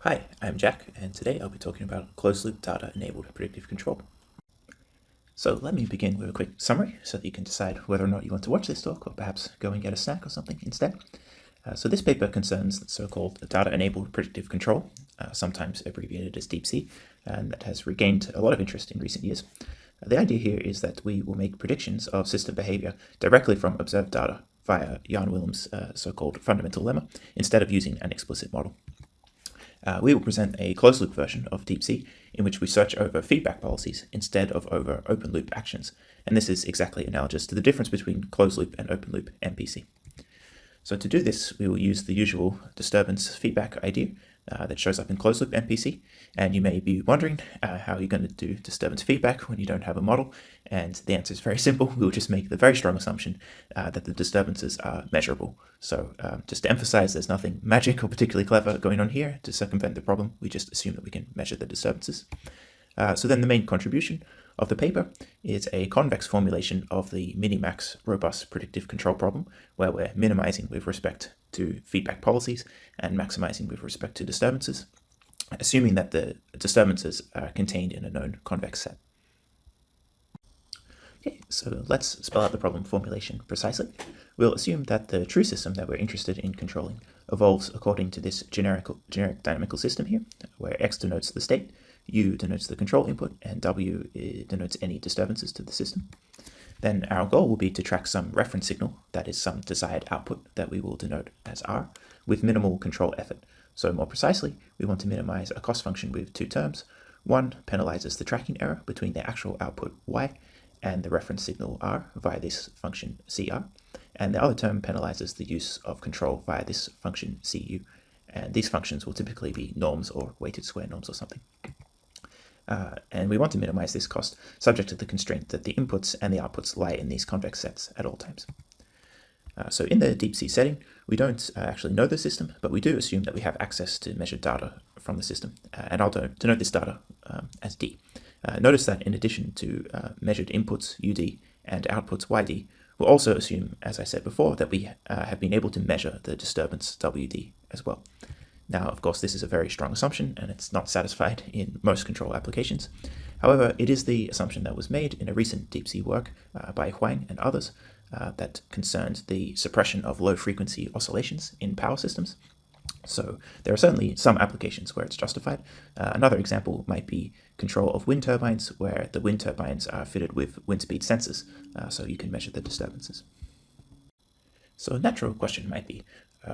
Hi, I'm Jack, and today I'll be talking about closed-loop data-enabled predictive control. So let me begin with a quick summary so that you can decide whether or not you want to watch this talk or perhaps go and get a snack or something instead. So this paper concerns so-called data-enabled predictive control, sometimes abbreviated as DeepC, and that has regained a lot of interest in recent years. The idea here is that we will make predictions of system behavior directly from observed data via Jan Willem's so-called fundamental lemma, instead of using an explicit model. We will present a closed-loop version of DeepC in which we search over feedback policies instead of over open-loop actions, and this is exactly analogous to the difference between closed-loop and open-loop MPC. So to do this, we will use the usual disturbance feedback idea that shows up in closed-loop MPC, and you may be wondering how you're going to do disturbance feedback when you don't have a model, and the answer is very simple. We'll just make the very strong assumption that the disturbances are measurable. So just to emphasize, there's nothing magic or particularly clever going on here to circumvent the problem. We just assume that we can measure the disturbances. So then the main contribution of the paper is a convex formulation of the minimax robust predictive control problem, where we're minimizing with respect to feedback policies and maximizing with respect to disturbances, assuming that the disturbances are contained in a known convex set. Okay, so let's spell out the problem formulation precisely. We'll assume that the true system that we're interested in controlling evolves according to this generic dynamical system here, where X denotes the state, U denotes the control input, and W denotes any disturbances to the system. Then our goal will be to track some reference signal, that is some desired output that we will denote as R, with minimal control effort. So more precisely, we want to minimize a cost function with two terms. One penalizes the tracking error between the actual output Y and the reference signal R via this function CR, and the other term penalizes the use of control via this function CU, and these functions will typically be norms or weighted square norms or something. And we want to minimize this cost subject to the constraint that the inputs and the outputs lie in these convex sets at all times. So in the DeepC setting, we don't actually know the system, but we do assume that we have access to measured data from the system, and I'll denote this data as D. Notice that in addition to measured inputs UD and outputs YD, we'll also assume, as I said before, that we have been able to measure the disturbance WD as well. Now, of course, this is a very strong assumption, and it's not satisfied in most control applications. However, it is the assumption that was made in a recent DeepC work by Huang and others that concerned the suppression of low-frequency oscillations in power systems. So there are certainly some applications where it's justified. Another example might be control of wind turbines, where the wind turbines are fitted with wind speed sensors, so you can measure the disturbances. So a natural question might be,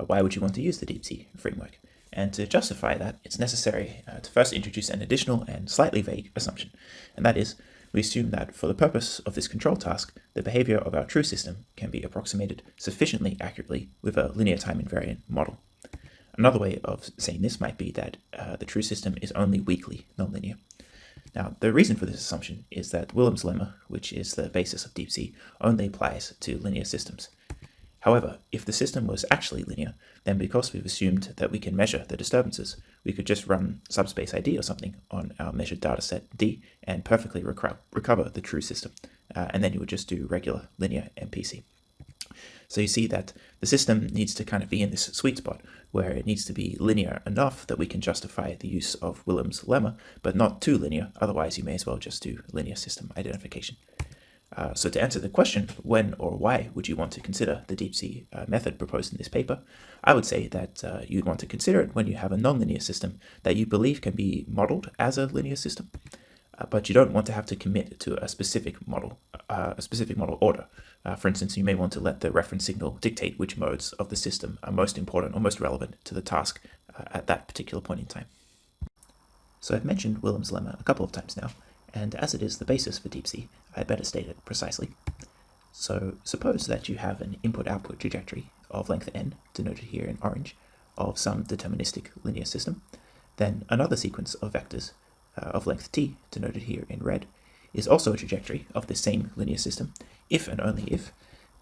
why would you want to use the DeepC framework? And to justify that, it's necessary to first introduce an additional and slightly vague assumption, and that is, we assume that for the purpose of this control task, the behavior of our true system can be approximated sufficiently accurately with a linear time invariant model. Another way of saying this might be that the true system is only weakly nonlinear. Now, the reason for this assumption is that Willemslemma, which is the basis of DeepC, only applies to linear systems. However, if the system was actually linear, then because we've assumed that we can measure the disturbances, we could just run subspace ID or something on our measured dataset D and perfectly recover the true system, and then you would just do regular linear MPC. So you see that the system needs to kind of be in this sweet spot where it needs to be linear enough that we can justify the use of Willem's lemma, but not too linear, otherwise you may as well just do linear system identification. So to answer the question, when or why would you want to consider the DeepC method proposed in this paper, I would say that you'd want to consider it when you have a nonlinear system that you believe can be modeled as a linear system, but you don't want to have to commit to a specific model order. For instance, you may want to let the reference signal dictate which modes of the system are most important or most relevant to the task at that particular point in time. So I've mentioned Willem's lemma a couple of times now, and as it is the basis for DeepC, I'd better state it precisely. So suppose that you have an input-output trajectory of length n, denoted here in orange, of some deterministic linear system. Then another sequence of vectors of length t, denoted here in red, is also a trajectory of the same linear system, if and only if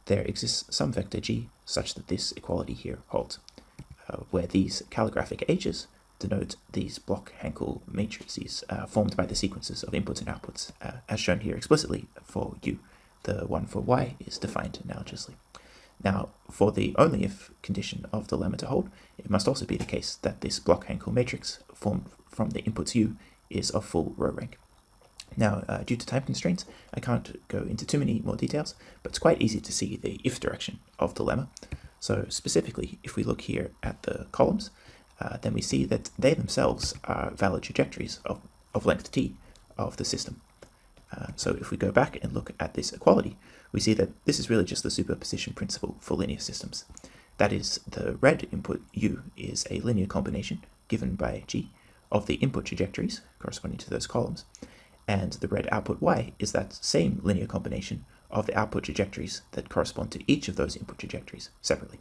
there exists some vector g such that this equality here holds, where these calligraphic h's denote these block-Hankel matrices formed by the sequences of inputs and outputs, as shown here explicitly for U. The one for Y is defined analogously. Now, for the only if condition of the lemma to hold, it must also be the case that this block-Hankel matrix formed from the inputs u is of full row rank. Now, due to time constraints, I can't go into too many more details, but it's quite easy to see the if direction of the lemma. So specifically, if we look here at the columns, then we see that they themselves are valid trajectories of length t of the system. So if we go back and look at this equality, we see that this is really just the superposition principle for linear systems. That is, the red input u is a linear combination given by g of the input trajectories corresponding to those columns, and the red output y is that same linear combination of the output trajectories that correspond to each of those input trajectories separately.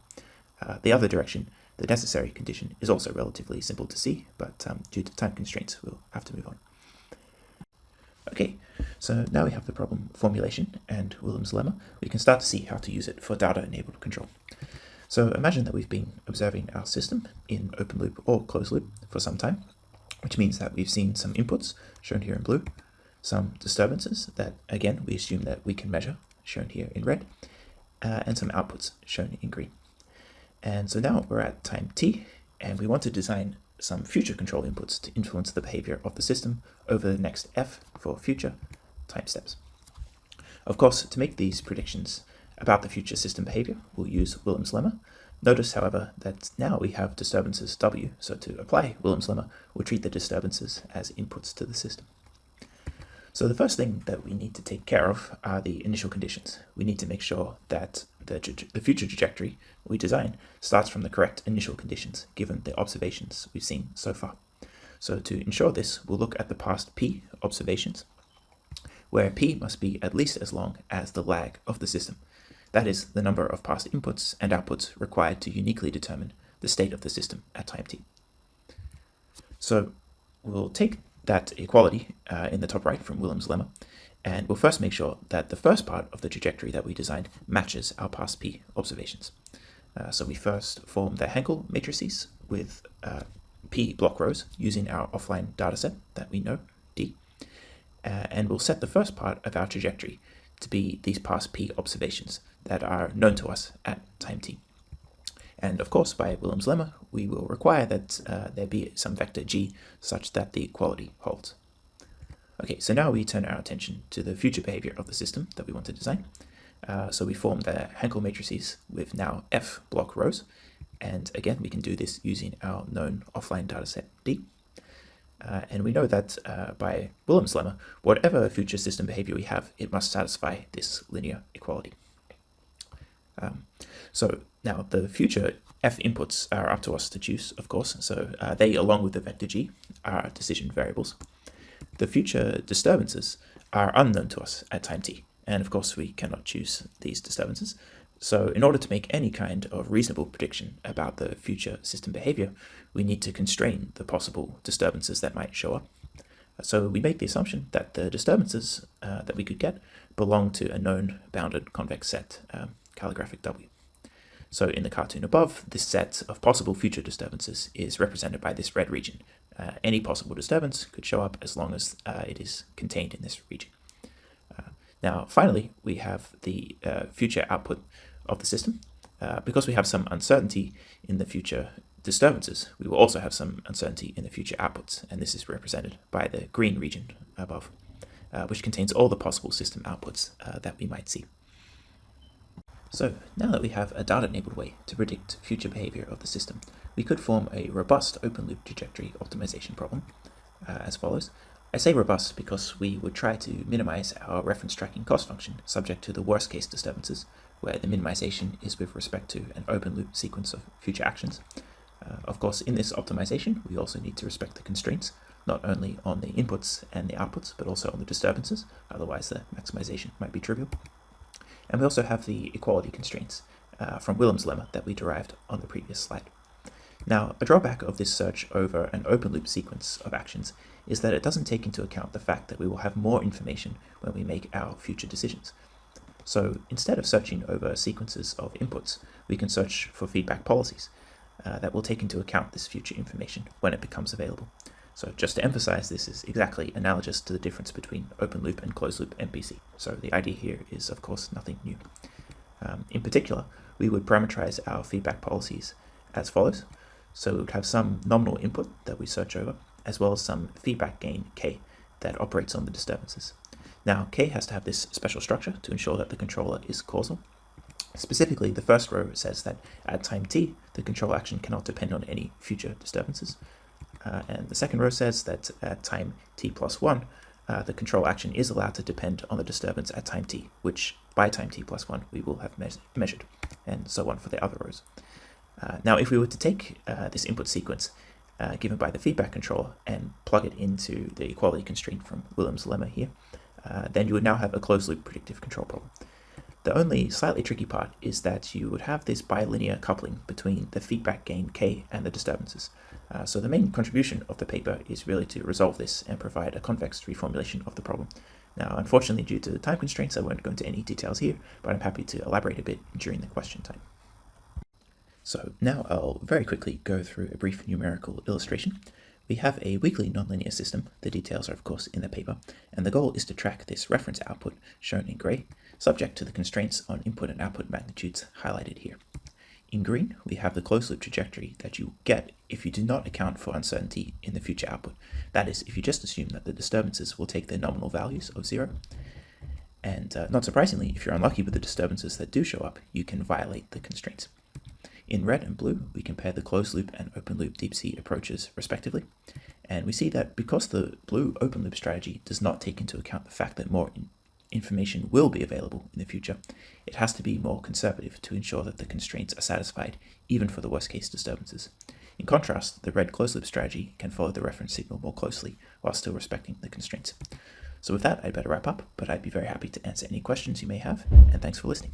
The other direction, the necessary condition, is also relatively simple to see, but due to time constraints, we'll have to move on. Okay, so now we have the problem formulation and Willemslemma. We can start to see how to use it for data-enabled control. So imagine that we've been observing our system in open loop or closed loop for some time, which means that we've seen some inputs, shown here in blue, some disturbances that, again, we assume that we can measure, shown here in red, and some outputs, shown in green. And so now we're at time t, and we want to design some future control inputs to influence the behavior of the system over the next f for future time steps. Of course, to make these predictions about the future system behavior, we'll use Willemslemma. Notice, however, that now we have disturbances w, so to apply Willemslemma, we'll treat the disturbances as inputs to the system. So the first thing that we need to take care of are the initial conditions. We need to make sure that the future trajectory we design starts from the correct initial conditions, given the observations we've seen so far. So to ensure this, we'll look at the past p observations, where p must be at least as long as the lag of the system. That is, the number of past inputs and outputs required to uniquely determine the state of the system at time t. So we'll take that equality in the top right from Willemslemma, and we'll first make sure that the first part of the trajectory that we designed matches our past p observations. So we first form the Hankel matrices with p block rows using our offline dataset that we know, D, and we'll set the first part of our trajectory to be these past p observations that are known to us at time t. And of course, by Willemslemma, we will require that there be some vector g such that the equality holds. Okay, so now we turn our attention to the future behavior of the system that we want to design. So we form the Hankel matrices with now f block rows, and again, we can do this using our known offline dataset D. And we know that by Willemslemma, whatever future system behavior we have, it must satisfy this linear equality. So now the future f inputs are up to us to choose, of course, so they, along with the vector g, are decision variables. The future disturbances are unknown to us at time t, and of course we cannot choose these disturbances. So in order to make any kind of reasonable prediction about the future system behavior, we need to constrain the possible disturbances that might show up. So we make the assumption that the disturbances that we could get belong to a known bounded convex set, calligraphic W. So in the cartoon above, this set of possible future disturbances is represented by this red region. Any possible disturbance could show up as long as it is contained in this region. Now, finally, we have the future output of the system. Because we have some uncertainty in the future disturbances, we will also have some uncertainty in the future outputs, and this is represented by the green region above, which contains all the possible system outputs that we might see. So now that we have a data-enabled way to predict future behavior of the system, we could form a robust open-loop trajectory optimization problem as follows. I say robust because we would try to minimize our reference tracking cost function subject to the worst-case disturbances, where the minimization is with respect to an open-loop sequence of future actions. Of course, in this optimization, we also need to respect the constraints, not only on the inputs and the outputs, but also on the disturbances, otherwise the maximization might be trivial. And we also have the equality constraints from Willemslemma that we derived on the previous slide. Now, a drawback of this search over an open-loop sequence of actions is that it doesn't take into account the fact that we will have more information when we make our future decisions. So instead of searching over sequences of inputs, we can search for feedback policies that will take into account this future information when it becomes available. So just to emphasize, this is exactly analogous to the difference between open loop and closed loop MPC. So the idea here is, of course, nothing new. In particular, we would parameterize our feedback policies as follows. So we would have some nominal input that we search over, as well as some feedback gain k that operates on the disturbances. Now k has to have this special structure to ensure that the controller is causal. Specifically, the first row says that at time t, the control action cannot depend on any future disturbances. And the second row says that at time t plus 1, the control action is allowed to depend on the disturbance at time t, which by time t plus 1 we will have measured, and so on for the other rows. Now, if we were to take this input sequence given by the feedback controller and plug it into the equality constraint from Willemslemma here, then you would now have a closed loop predictive control problem. The only slightly tricky part is that you would have this bilinear coupling between the feedback gain k and the disturbances. So the main contribution of the paper is really to resolve this and provide a convex reformulation of the problem. Now, unfortunately, due to the time constraints, I won't go into any details here, but I'm happy to elaborate a bit during the question time. So now I'll very quickly go through a brief numerical illustration. We have a weakly nonlinear system. The details are of course in the paper, and the goal is to track this reference output, shown in grey, subject to the constraints on input and output magnitudes highlighted here. In green, we have the closed loop trajectory that you get if you do not account for uncertainty in the future output. That is, if you just assume that the disturbances will take their nominal values of 0. And not surprisingly, if you're unlucky with the disturbances that do show up, you can violate the constraints. In red and blue, we compare the closed loop and open loop DeepC approaches respectively, and we see that because the blue open loop strategy does not take into account the fact that more information will be available in the future, it has to be more conservative to ensure that the constraints are satisfied even for the worst case disturbances. In contrast, the red closed loop strategy can follow the reference signal more closely while still respecting the constraints. So with that, I'd better wrap up, but I'd be very happy to answer any questions you may have, and thanks for listening.